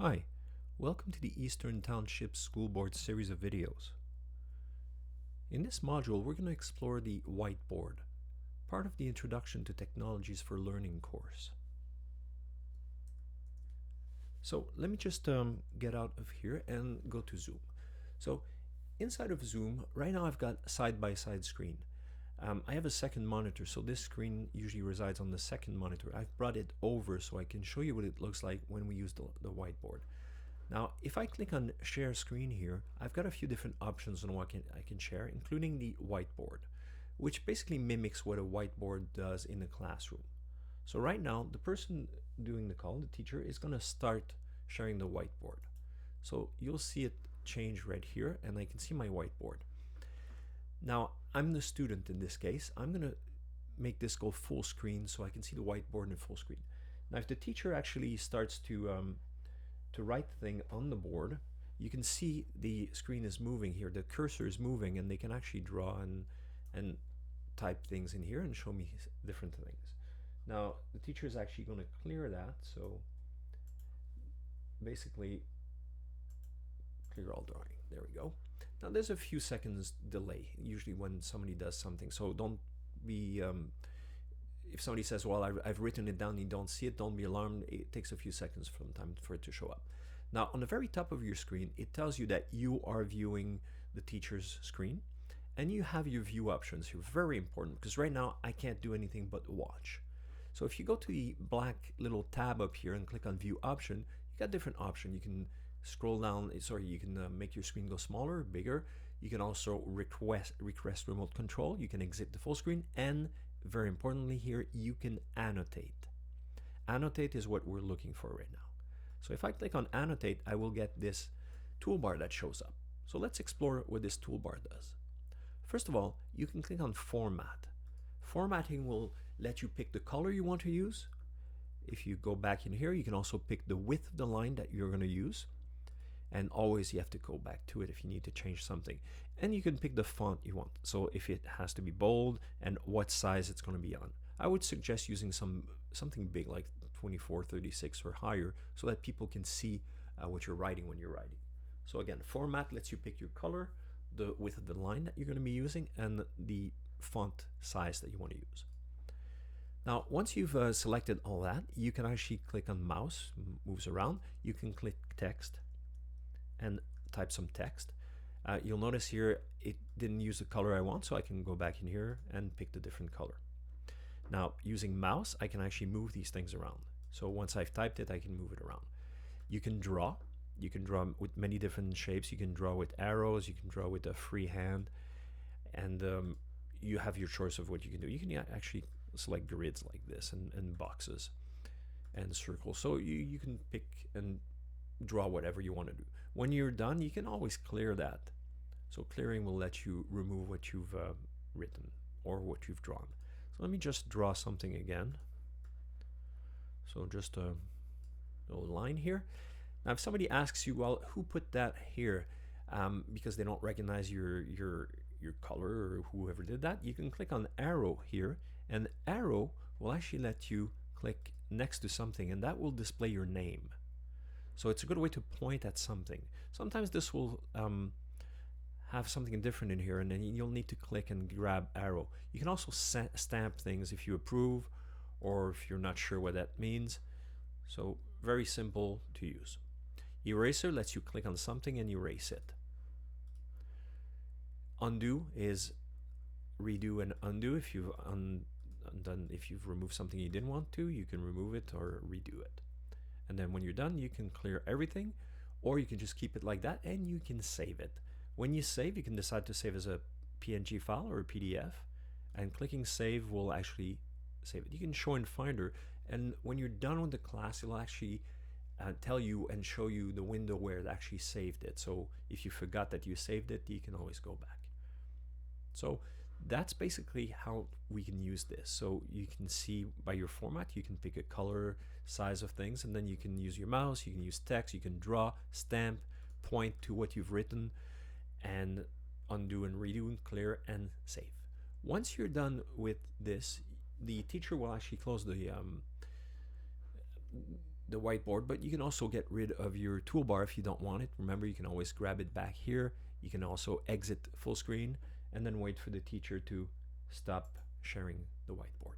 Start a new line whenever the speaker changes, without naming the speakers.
Hi, welcome to the Eastern Township School Board series of videos. In this module, we're going to explore the Whiteboard, part of the Introduction to Technologies for Learning course. So let me just get out of here and go to Zoom. So inside of Zoom, right now I've got side-by-side screen. I have a second monitor, so this screen usually resides on the second monitor. I've brought it over so I can show you what it looks like when we use the whiteboard. Now, if I click on Share Screen here, I've got a few different options on what I can share, including the whiteboard, which basically mimics what a whiteboard does in a classroom. So right now, the person doing the call, the teacher, is going to start sharing the whiteboard. So you'll see it change right here, and I can see my whiteboard. Now, I'm the student in this case. I'm going to make this go full screen so I can see the whiteboard in full screen. Now, if the teacher actually starts to write the thing on the board, you can see the screen is moving here. The cursor is moving, and they can actually draw and type things in here and show me different things. Now, the teacher is actually going to clear that, so basically clear all drawing. There we go. Now there's a few seconds delay usually when somebody does something, so don't be if somebody says, well, I've written it down and you don't see it, don't be alarmed. It takes a few seconds from time for it to show up. Now on the very top of your screen, it tells you that you are viewing the teacher's screen, and you have your view options here. Very important, because right now I can't do anything but watch. So if you go to the black little tab up here and click on view option, you got different options. You can scroll down, you can make your screen go smaller, bigger. You can also request remote control. You can exit the full screen, and very importantly here, you can annotate. Annotate is what we're looking for right now. So if I click on annotate, I will get this toolbar that shows up. So let's explore what this toolbar does. First of all, you can click on format. Formatting will let you pick the color you want to use. If you go back in here, you can also pick the width of the line that you're going to use. And always you have to go back to it if you need to change something. And you can pick the font you want. So if it has to be bold and what size it's going to be on. I would suggest using something big like 24, 36 or higher so that people can see what you're writing when you're writing. So again, format lets you pick your color, the width of the line that you're going to be using, and the font size that you want to use. Now, once you've selected all that, you can actually click on mouse, moves around. You can click text and type some text. You'll notice here it didn't use the color I want, so I can go back in here and pick the different color. Now, using mouse, I can actually move these things around. So once I've typed it, I can move it around. You can draw. You can draw with many different shapes. You can draw with arrows. You can draw with a free hand. And you have your choice of what you can do. You can actually select grids like this and boxes and circles. So you can pick and draw whatever you want to do. When you're done, you can always clear that. So clearing will let you remove what you've written or what you've drawn. So let me just draw something again. So just a little line here. Now if somebody asks you, well, who put that here, because they don't recognize your color or whoever did that, you can click on arrow here, and arrow will actually let you click next to something, and that will display your name. So it's a good way to point at something. Sometimes this will have something different in here, and then you'll need to click and grab arrow. You can also stamp things if you approve or if you're not sure what that means. So very simple to use. Eraser lets you click on something and erase it. Undo is redo and undo. If you've if you've removed something you didn't want to, you can remove it or redo it. And then when you're done, you can clear everything, or you can just keep it like that and you can save it. When you save, you can decide to save as a PNG file or a PDF, and clicking save will actually save it. You can show in Finder, and when you're done with the class, it'll actually tell you and show you the window where it actually saved it. So if you forgot that you saved it, you can always go back. So that's basically how we can use this. So you can see by your format, you can pick a color, size of things, and then you can use your mouse, you can use text, you can draw, stamp, point to what you've written, and undo and redo and clear and save. Once you're done with this, the teacher will actually close the whiteboard, but you can also get rid of your toolbar if you don't want it. Remember, you can always grab it back here. You can also exit full screen and then wait for the teacher to stop sharing the whiteboard.